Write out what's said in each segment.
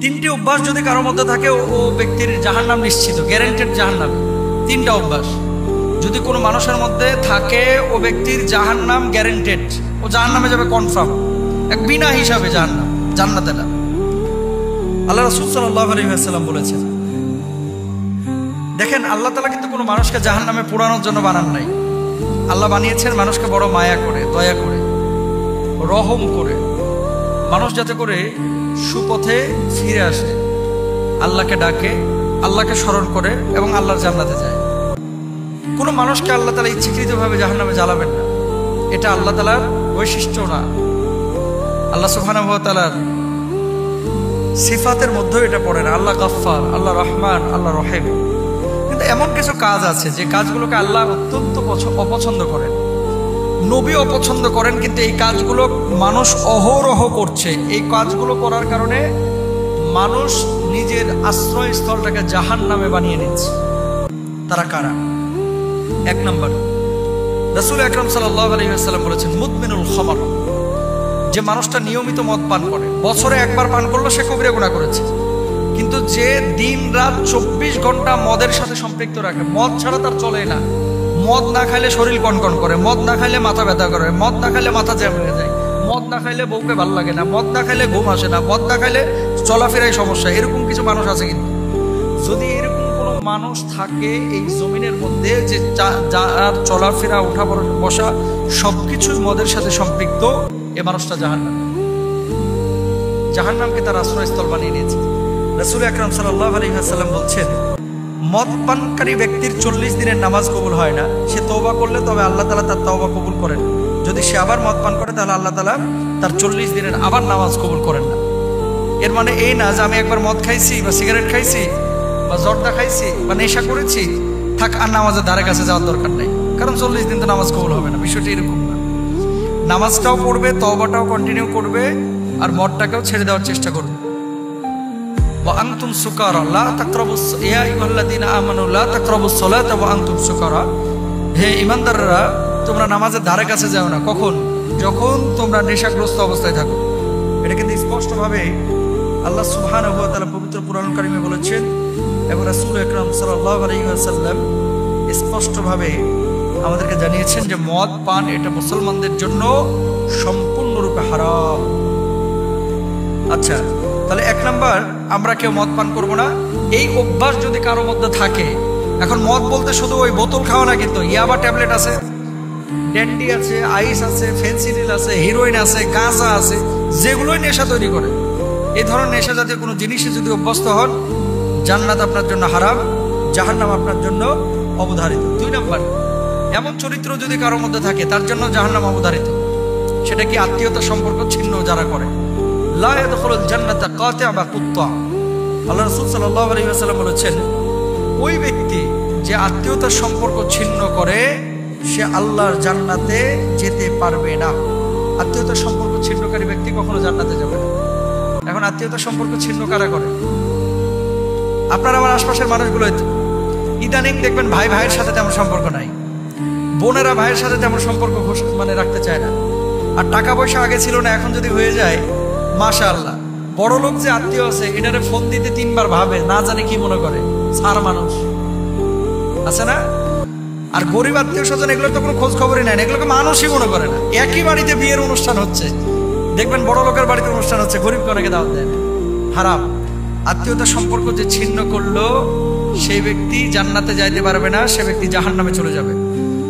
তিনটি অভ্যাস যদি কারোর মধ্যে থাকে ও ব্যক্তির জাহান্নাম নিশ্চিত, গ্যারান্টেড জাহান্নাম। তিনটা অভ্যাস যদি কোনো মানুষের মধ্যে থাকে ও ব্যক্তির জাহান্নাম গ্যারান্টেড, ও জাহান্নামে যাবে কনফার্ম, এক বিনা হিসাবে জাহান্নাম, জান্নাতে না। আল্লাহ রাসূল সাল্লাল্লাহু আলাইহি ওয়াসাল্লাম বলেছেন, দেখেন আল্লাহ তাআলা কিন্তু কোনো মানুষকে জাহান্নামে পোড়ানোর জন্য বানান নাই। আল্লাহ বানিয়েছেন মানুষকে বড় মায়া করে, দয়া করে, রহম করে, মানুষ যাতে করে সুপথে ফিরে আসে, আল্লাহকে ডাকে, আল্লাহকে স্মরণ করে এবং আল্লাহর জান্নাতে যায়। কোনো মানুষকে আল্লাহ তাআলা ইচ্ছাকৃতভাবে জাহান্নামে জ্বালাবেন না, এটা আল্লাহ তাআলার বৈশিষ্ট্য না। আল্লাহ সুবহানাহু ওয়া তাআলার সিফাতের মধ্যেও এটা পড়ে না। আল্লাহ গাফফার, আল্লাহ রহমান, আল্লাহ রহিম। কিন্তু এমন কিছু কাজ আছে যে কাজগুলোকে আল্লাহ অত্যন্ত অপছন্দ করেন, নবী অপছন্দ করেন, কিন্তু এই কাজগুলো মানুষ অহরহ করছে। এই কাজগুলো করার কারণে মানুষ নিজের আশ্রয়স্থলটাকে জাহান্নামে বানিয়ে নিচ্ছে। তারা কারা? এক নম্বর, রাসূল আকরাম সাল্লাল্লাহু আলাইহি ওয়াসাল্লাম বলেছেন, মুদমিনুল খামর, যে মানুষটা নিয়মিত মদ পান করে, বছরে একবার পান করলো সে কবিরা গুনাহ করেছে। কিন্তু যে দিন রাত 24 ঘন্টা মদের সাথে সম্পৃক্ত রাখে, মদ ছাড়া তার চলে না, মদ না খাইলে শরীর কনকন করে, মদ না খাইলে মাথা ব্যথা করে, মদ না খাইলে মাথা জ্যাম হয়ে যায়, মদ না খাইলে বউকে ভালো লাগে না, মদ না খাইলে ঘুম আসে না, মদ না খাইলে চলাফেরায় সমস্যা, এরকম কিছু মানুষ আছে। কিন্তু যদি এরকম কোনো মানুষ থাকে এই জমিনের মধ্যে যে যার চলাফেরা, উঠা বসা সবকিছু মদের সাথে সম্পৃক্ত, এ মানুষটা জাহান্নামকে তার আশ্রয়স্থল বানিয়ে নিয়েছে। রাসূল আকরাম সাল্লাল্লাহু আলাইহি ওয়াসাল্লাম বলছেন, মদ পানকারী ব্যক্তির 40 দিনের নামাজ কবুল হয় না। সে তওবা করলে তবে আল্লাহ তাআলা তার তওবা কবুল করেন। যদি সে আবার মদ পান করে তাহলে আল্লাহ তাআলা তার 40 দিনের আবার নামাজ কবুল করেন না। এর মানে এই না যে আমি একবার মদ খাইছি বা সিগারেট খাইছি বা জর্দা খাইছি বা নেশা করেছি, থাক আর নামাজের ধারে কাছে যাওয়ার দরকার নেই, কারণ 40 দিন তো নামাজ কবুল হবে না। বিষয়টি এরকম না। নামাজটাও পড়বে, তওবাটাও কন্টিনিউ করবে, আর মদটাকেও ছেড়ে দেওয়ার চেষ্টা করবে। ওয়া আনতুম সুকারা লা তাকরাবুস, ইয়া আইয়ুহাল্লাযীনা আমানু লা তাকরাবুস সালাতা ওয়া আনতুম সুকারা, হে ঈমানদাররা তোমরা নামাজের ধারে কাছে যাও না। কখন? যখন তোমরা নেশাগ্রস্ত অবস্থায় থাকো। এটা কিন্তু স্পষ্টভাবে আল্লাহ সুবহানাহু ওয়া তাআলা পবিত্র কুরআনুল কারীমে বলেছেন এবং রাসূল আকরাম সাল্লাল্লাহু আলাইহি ওয়াসাল্লাম স্পষ্টভাবে আমাদেরকে জানিয়েছেন যে মদ পান এটা মুসলমানদের জন্য সম্পূর্ণরূপে হারাম। আচ্ছা, তাহলে এক নাম্বার, আমরা কেউ মদ পান করবো না। এই অভ্যাস যদি কারোর মধ্যে থাকে, এখন মদ বলতে শুধু ওই বোতল খাওয়া না, কিন্তু ইয়াবা ট্যাবলেট আছে, ড্যান্ডি আছে, আইস আছে, ফেন্সিডিল আছে, হিরোইন আছে, গাঁজা আছে, যেগুলোই নেশা তৈরি করে, এই ধরনের নেশা জাতীয় কোনো জিনিসে যদি অভ্যস্ত হন, জান্নাত আপনার জন্য হারাম, জাহান্নাম আপনার জন্য অবধারিত। 2 নাম্বার, এমন চরিত্র যদি কারোর মধ্যে থাকে তার জন্য জাহান্নাম অবধারিত। সেটা কি? আত্মীয়তা সম্পর্ক ছিন্ন যারা করে। লা ইয়াদখুলুল জান্নাতা কাতিআ বা কুত্তা। আল্লাহ রাসূল সাল্লাল্লাহু আলাইহি ওয়াসাল্লাম বলেছেন, ওই ব্যক্তি যে আত্মীয়তার সম্পর্ক ছিন্ন করে সে আল্লাহর জান্নাতে যেতে পারবে না। আত্মীয়তার সম্পর্ক ছিন্নকারী ব্যক্তি কখনো জান্নাতে যাবে না। এখন আত্মীয়তার সম্পর্ক ছিন্ন কারা করে? আপনার আমার আশপাশের মানুষগুলো। ইদানিং দেখবেন ভাই ভাইয়ের সাথে তেমন সম্পর্ক নাই, বোনেরা ভাইয়ের সাথে তেমন সম্পর্ক রাখতে চায় না। আর টাকা পয়সা আগে ছিল না, এখন যদি হয়ে যায় মাশাআল্লাহ। বড় লোক যে আত্মীয় আছে এটারে ফোন দিতে 3 বার ভাবে, না জানে কি মনে করে, সার মানুষ আছে না। আর গরিব আত্মীয় স্বজন এগুলোর তো কোনো খোঁজ খবরই নাই, এগুলোকে মানুষই মনে করে না। একই বাড়িতে বিয়ের অনুষ্ঠান হচ্ছে, দেখবেন বড় লোকের বাড়িতে অনুষ্ঠান হচ্ছে, গরিবকে অনেকে দাওয়াত দেয় না। হারাম। আত্মীয়তার সম্পর্ক যে ছিন্ন করলো সেই ব্যক্তি জান্নাতে যাইতে পারবে না, সে ব্যক্তি জাহান্নামে চলে যাবে।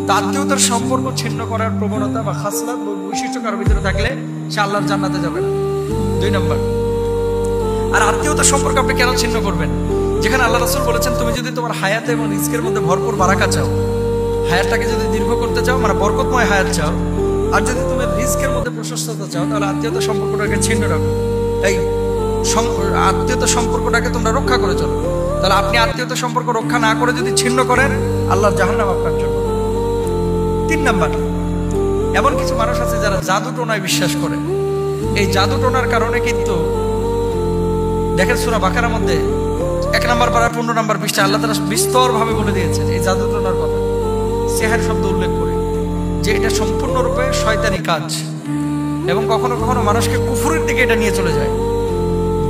তো আত্মীয়তার সম্পর্ক ছিন্ন করার প্রবণতা বা খাসলাত বৈশিষ্ট্য কারোর ভিতরে থাকলে সে আল্লাহর জান্নাতে যাবে না। 2 নম্বর। আর আত্মীয়তার সম্পর্ক আপনি কেন ছিন্ন করবেন? যেখানে আল্লাহ রাসূল বলেছেন, তুমি যদি তোমার হায়াতে এবং রিজকের মধ্যে ভরপুর বারাকা চাও, হায়াতটাকে যদি দীর্ঘ করতে চাও, মানে বরকতময় হায়াত চাও, আর যদি তুমি রিজকের মধ্যে প্রশস্ততা চাও, তাহলে আত্মীয়তার সম্পর্কটাকে ছিন্ন রাখো। এই আত্মীয়তার সম্পর্কটাকে তোমরা রক্ষা করে চলো। তাহলে আপনি আত্মীয়তার সম্পর্ক রক্ষা না করে যদি ছিন্ন করেন, আল্লাহর জাহান্নাম আপনার জন্য। 3 নাম্বার, এমন কিছু মানুষ আছে যারা জাদু টোনায় বিশ্বাস করে। এই জাদু টোনার কারণে কিন্তু দেখেন সূরা বাকারার মধ্যে 1 নম্বর পারা 15 নম্বর পৃষ্ঠা আল্লাহ তাআলা বিস্তরভাবে বলে দিয়েছেন এই জাদু টোনার কথা, সিহর শব্দ উল্লেখ করে, যে এটা সম্পূর্ণরূপে শয়তানি কাজ এবং কখনো কখনো মানুষকে কুফরের দিকে এটা নিয়ে চলে যায়।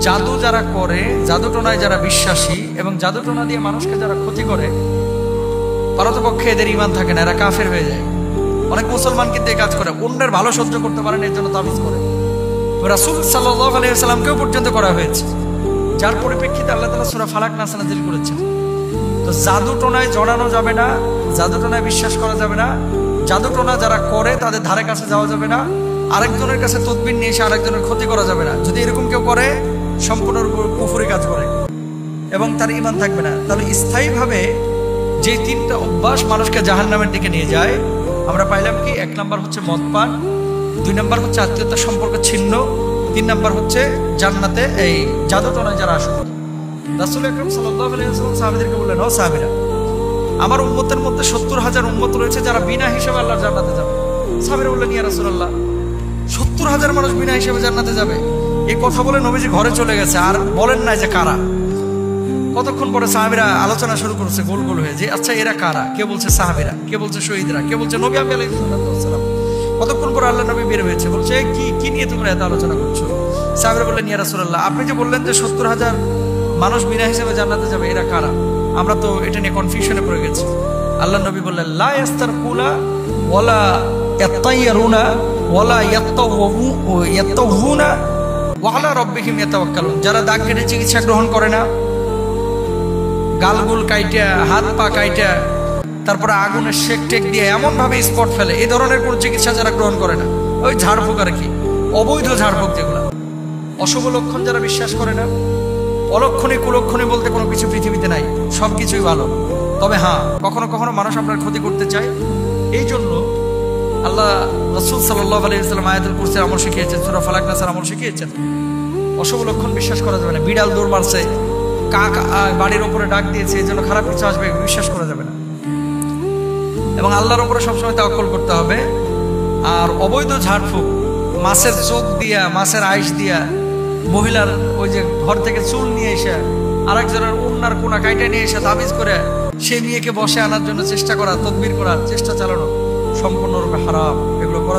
জাদু যারা করে, জাদুটোনায় যারা বিশ্বাসী এবং জাদুটোনা দিয়ে মানুষকে যারা ক্ষতি করে, পারতপক্ষে এদের ঈমান থাকে না, এরা কাফের হয়ে যায়। অনেক মুসলমান কিন্তু এই কাজ করে, অন্যের ভালো সহ্য করতে পারেন এর জন্য তাবিজ করে। রাসূল সাল্লাল্লাহু আলাইহি ওয়াসাল্লামকেও পর্যন্ত করা হয়েছে, যার পরিপ্রেক্ষিতে আল্লাহ তাআলা সূরা ফালাক নাস নাযিল করেছেন। তো জাদুটোনায় জড়ানো যাবে না, জাদুটোনায় বিশ্বাস করা যাবে না, জাদুটোনা যারা করে তাদের ধারে কাছে যাওয়া যাবে না, আরেকজনের কাছে তদবির নিয়ে এসে আরেকজনের ক্ষতি করা যাবে না। যদি এরকম কেউ করে সম্পূর্ণ কুফরি কাজ করে এবং তার ঈমান থাকবে না। তাহলে স্থায়ীভাবে যে তিনটা অভ্যাস মানুষকে জাহান্নামের দিকে নিয়ে যায়, আমরা পাইলাম কি? 1 নাম্বার হচ্ছে মদ পান, 2 নাম্বার হচ্ছে আত্মীয়তার সম্পর্ক ছিন্ন, 3 নাম্বার হচ্ছে জান্নাতে এই জাদুটোনায় যারা আসক্ত। রাসূল আকরাম সাল্লাল্লাহু আলাইহি ওয়াসাল্লাম সাহাবীদেরকে বললেন, ও সাহাবীরা, আমার উম্মতের মধ্যে 70,000 উম্মত রয়েছে যারা বিনা হিসেবে আল্লাহর জান্নাতে যাবে। সাহাবীরা বললেন, ইয়া রাসূলুল্লাহ, 70,000 মানুষ বিনা হিসেবে জান্নাতে যাবে? এই কথা বলে নবীজি ঘরে চলে গেছে, আর বলেন না যে কারা। কতক্ষণ পরে সাহাবীরা আলোচনা শুরু করেছে গোল গোল হয়ে, যে আচ্ছা এরা কারা? কে বলছে সাহাবীরা, কে বলছে শহীদরা, কে বলছে নবী আলাইহিস সালাম। কতক্ষণ পরে আল্লাহ নবী বের হয়েছে, বলছে কি নিয়ে তোমরা এত আলোচনা করছো? সাহাবীরা বললেন, ইয়া রাসূলুল্লাহ, আপনি যে বললেন যে 70,000 মানুষ বিনা হিসেবে জান্নাতে যাবে, এরা কারা? আমরা তো এটা নিয়ে কনফিউশনে পড়ে গেছি। আল্লাহ নবী বললেন, লা ইয়াস্তারকুনা ওয়ালা ইয়াত্তাইয়ারুনা ওয়ালা ইয়াত্তাওহুনা ওয়া আলা রাব্বিহিম ইয়াতাওয়াক্কালুন। যারা দাগ কেটে চিকিৎসা গ্রহণ করে না, গালগুল কাইটা, হাত পা কাইটা, তারপরে আগুনের শেক টেক দিয়ে এমন ভাবে স্পট ফেলে, এই ধরনের কোন চিকিৎসা যারা গ্রহণ করে না, ওই ঝাড়ফুঁক আর কি, অবৈধ ঝাড়ফুঁক যেগুলো, অশুভ লক্ষণ যারা বিশ্বাস করে না, অলক্ষণে কুলক্ষণে বলতে কোনো কিছু পৃথিবীতে নাই, সব কিছুই ভালো। তবে হ্যাঁ, কখনো কখনো মানুষ আপনার ক্ষতি করতে চায়। এই জন্য আল্লাহ রাসূল সাল্লাল্লাহু আলাইহি ওয়াসাল্লাম আয়াতুল কুরসির আমল শিখিয়েছেন, সূরা ফালাক নাসের আমল শিখিয়েছেন। অশুভ লক্ষণ বিশ্বাস করা যাবে না। বিড়াল দৌড় মারছে, কাক বাড়ির ওপরে ডাক দিয়েছে, এই জন্য খারাপ কিছু আসবে, বিশ্বাস করা যাবে না। এবং আল্লাহর ওপরে সবসময় তাওয়াক্কুল করতে হবে। আর অবৈধ ঝাড়ফুঁক, মাছের চোখ দিয়া, মাছের আইস দিয়া, মহিলার ওই যে ঘর থেকে চুল নিয়ে এসে আরেকজনের ওড়নার কোনা কাইটা নিয়ে এসে তাবিজ করে সেই মেয়েকে বসে আনার জন্য চেষ্টা করা, তদবির করার চেষ্টা চালানো সম্পূর্ণরূপে হারাম। এগুলো করা